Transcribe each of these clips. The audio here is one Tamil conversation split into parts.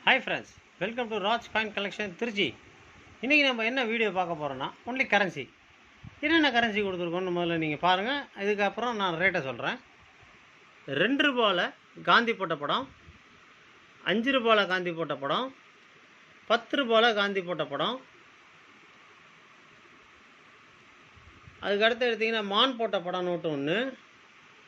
Hi friends, welcome to Raj coin collection Trichy. இன்றைக்கி நம்ம என்ன வீடியோ பார்க்க போகிறோன்னா ஒன்லி கரன்சி. என்னென்ன கரன்சி கொடுத்துருக்கோன்னு முதல்ல நீங்கள் பாருங்கள். இதுக்கப்புறம் நான் ரேட்டை சொல்கிறேன். 2 ரூபாவில் காந்தி போட்ட படம், 5 ரூபாயில் காந்தி போட்ட படம், 10 ரூபாயில் காந்தி போட்ட படம், அதுக்கடுத்து எடுத்திங்கன்னா மான் போட்ட படம் நோட்டு ஒன்று,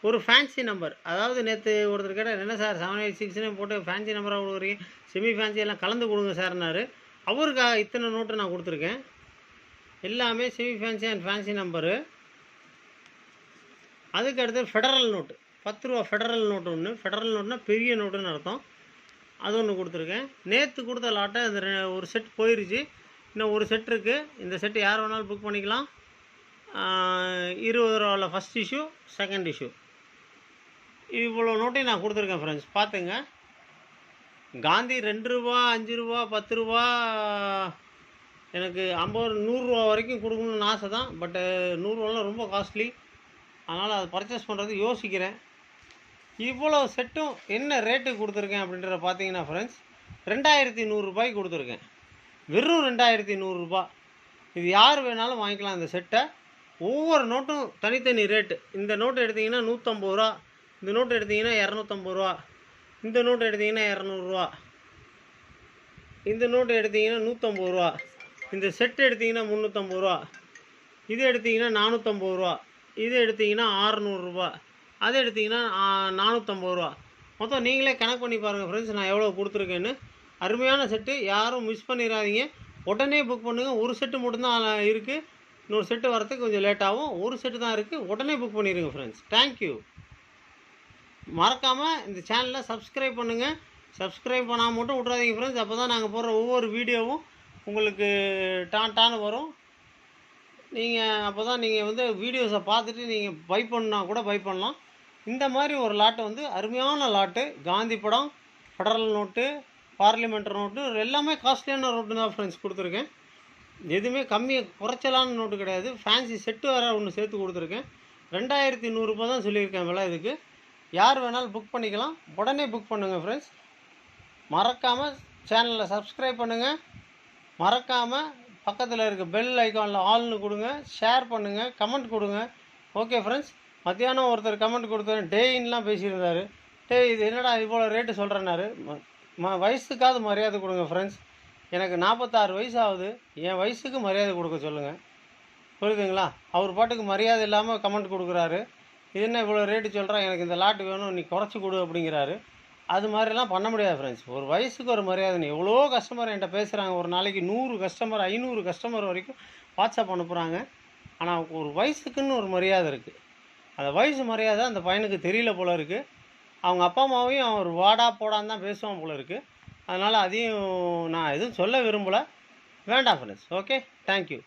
ஒரு ஃபேன்சி நம்பர். அதாவது நேற்று ஒருத்தர் கேட்டால் என்ன சார் 786ன்னு போட்டு ஃபேன்சி நம்பராக கொடுக்குறீங்க, செமி ஃபேன்சி எல்லாம் கலந்து கொடுங்க சார்னாரு. அவருக்காக இத்தனை நோட்டு நான் கொடுத்துருக்கேன். எல்லாமே semi fancy and fancy number. அதுக்கடுத்து ஃபெடரல் நோட்டு, 10 ரூபா ஃபெடரல் நோட்டு ஒன்று. ஃபெடரல் நோட்டுனா பெரிய நோட்டுன்னு அர்த்தம். அது ஒன்று கொடுத்துருக்கேன். நேற்று கொடுத்த லாட்டை அந்த ஒரு செட் போயிடுச்சு. இன்னும் ஒரு செட் இருக்குது. இந்த செட்டு யார் வேணாலும் புக் பண்ணிக்கலாம். 20 ரூபாவில் ஃபஸ்ட் இஷ்யூ, செகண்ட் இஷ்யூ. இவ்வளோ நோட்டையும் நான் கொடுத்துருக்கேன் ஃப்ரெண்ட்ஸ், பார்த்துங்க. காந்தி 2 ரூபா, 5 ரூபா, 10 ரூபா, எனக்கு 50 100 ரூபா வரைக்கும் கொடுக்கணும்னு ஆசை தான். பட்டு 100 ரூபாலாம் ரொம்ப காஸ்ட்லி. அதனால் அதை பர்ச்சேஸ் பண்ணுறது யோசிக்கிறேன். இவ்வளோ செட்டும் என்ன ரேட்டு கொடுத்துருக்கேன் அப்படின்றத பார்த்தீங்கன்னா ஃப்ரெண்ட்ஸ், 2100 ரூபாய்க்கு கொடுத்துருக்கேன். வெறும் 2100 ரூபா. இது யார் வேணாலும் வாங்கிக்கலாம் இந்த செட்டை. ஒவ்வொரு நோட்டும் தனித்தனி ரேட்டு. இந்த நோட்டு எடுத்திங்கன்னா 150 ரூபா, இந்த நோட்டு எடுத்திங்கன்னா 250 ரூபா, இந்த நோட்டு எடுத்திங்கன்னா 200 ரூபா, இந்த நோட்டு எடுத்திங்கன்னா 150 ரூபா, இந்த செட்டு எடுத்திங்கன்னா 350 ரூபா, இது எடுத்திங்கன்னா 450 ரூபா, இது எடுத்திங்கன்னா 600 ரூபா, அது எடுத்திங்கன்னா 450 ரூபா. மொத்தம் நீங்களே கணக்கு பண்ணி பாருங்கள் ஃப்ரெண்ட்ஸ், நான் எவ்வளோ கொடுத்துருக்கேன்னு. அருமையான செட்டு, யாரும் மிஸ் பண்ணிடாதீங்க. உடனே புக் பண்ணுங்கள். ஒரு செட்டு மட்டும்தான் இருக்குது. இன்னொரு செட்டு வரத்துக்கு கொஞ்சம் லேட் ஆகும். ஒரு செட்டு தான் இருக்குது. உடனே புக் பண்ணிடுங்க ஃப்ரெண்ட்ஸ். தேங்க்யூ. மறக்காமல் இந்த சேனலை சப்ஸ்கிரைப் பண்ணுங்கள். சப்ஸ்கிரைப் பண்ணால் மட்டும் விட்றாதீங்க ஃப்ரெண்ட்ஸ். அப்போ தான் நாங்கள் போடுற ஒவ்வொரு வீடியோவும் உங்களுக்கு டான்னு வரும். நீங்கள் அப்போ தான் நீங்கள் வந்து வீடியோஸை பார்த்துட்டு நீங்கள் பை பண்ணால் கூட பை பண்ணலாம். இந்த மாதிரி ஒரு லாட்டு வந்து அருமையான லாட்டு. காந்தி படம், ஃபெடரல் நோட்டு, பார்லிமெண்ட் நோட்டு, எல்லாமே காஸ்ட்லியான நோட்டு தான் ஃப்ரெண்ட்ஸ் கொடுத்துருக்கேன். எதுவுமே குறைச்சலான நோட்டு கிடையாது. ஃபேன்சி செட்டு வேறு ஒன்று சேர்த்து கொடுத்துருக்கேன். 2100 ரூபா தான் சொல்லியிருக்கேன் விலை. இதுக்கு யார் வேணாலும் புக் பண்ணிக்கலாம். உடனே புக் பண்ணுங்கள் ஃப்ரெண்ட்ஸ். மறக்காமல் சேனலை சப்ஸ்கிரைப் பண்ணுங்கள். மறக்காமல் பக்கத்தில் இருக்க பெல் ஐக்கானில் ஆல்னு கொடுங்க. ஷேர் பண்ணுங்கள், கமெண்ட் கொடுங்க. Okay friends. மத்தியானம் ஒருத்தர் கமெண்ட் கொடுத்தாரு, டேயின்லாம் பேசியிருந்தார். இது என்னடா இவ்வளோ ரேட்டு சொல்கிறேன்னாரு. வயசுக்காவது மரியாதை கொடுங்க ஃப்ரெண்ட்ஸ். எனக்கு 46 வயசு ஆகுது. என் வயசுக்கு மரியாதை கொடுக்க சொல்லுங்கள். புரியுதுங்களா? அவர் பாட்டுக்கு மரியாதை இல்லாமல் கமெண்ட் கொடுக்குறாரு. இது என்ன இவ்வளோ ரேட்டு சொல்கிறான், எனக்கு இந்த லாட்டு வேணும், நீ குறைச்சி கொடு அப்படிங்கிறாரு. அது மாதிரிலாம் பண்ண முடியாது ஃப்ரெண்ட்ஸ். ஒரு வயசுக்கு ஒரு மரியாதை. எவ்வளோ கஸ்டமர் என்கிட்ட பேசுகிறாங்க. ஒரு நாளைக்கு 100 கஸ்டமர், 500 கஸ்டமர் வரைக்கும் வாட்ஸ்அப் அனுப்புகிறாங்க. ஆனால் ஒரு வயசுக்குன்னு ஒரு மரியாதை இருக்குது. அந்த வயசு மரியாதை அந்த பையனுக்கு தெரியல போல இருக்குது. அவங்க அப்பா அம்மாவையும் அவர் வாடா போடான்னு தான் பேசுவான் போல இருக்குது. அதனால் அதையும் நான் எதுவும் சொல்ல விரும்பலை. வேண்டாம் ஃப்ரெண்ட்ஸ். Okay, thank you.